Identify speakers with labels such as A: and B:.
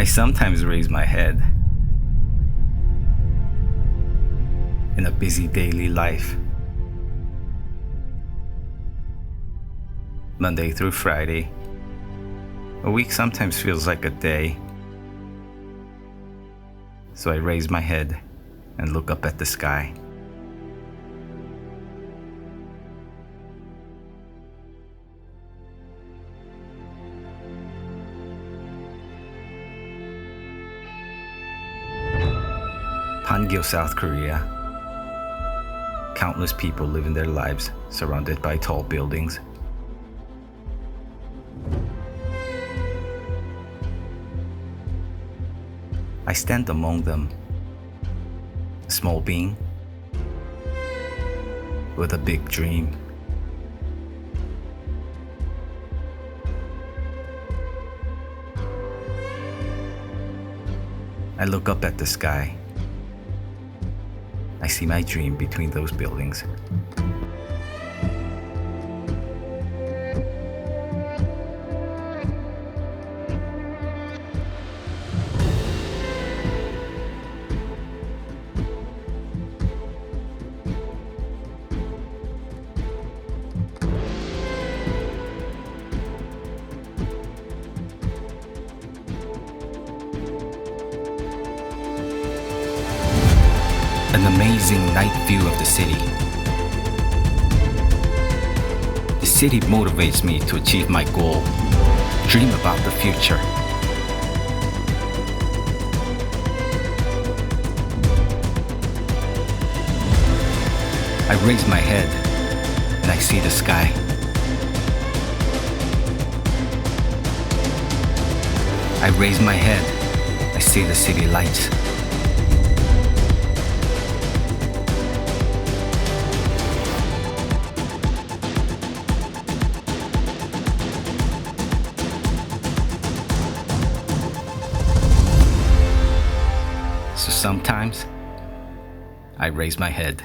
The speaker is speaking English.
A: I sometimes raise my head. In a busy daily life, Monday through Friday, a week sometimes feels like a day. So I raise my head and look up at the sky. PanGyo, South Korea. Countless people living their lives surrounded by tall buildings. I stand among them, a small being with a big dream. I look up at the sky. I see my dream between those buildings. An amazing night view of the city. The city motivates me to achieve my goal, dream about the future. I raise my head and I see the sky. I raise my head, I see the city lights. So sometimes I raise my head.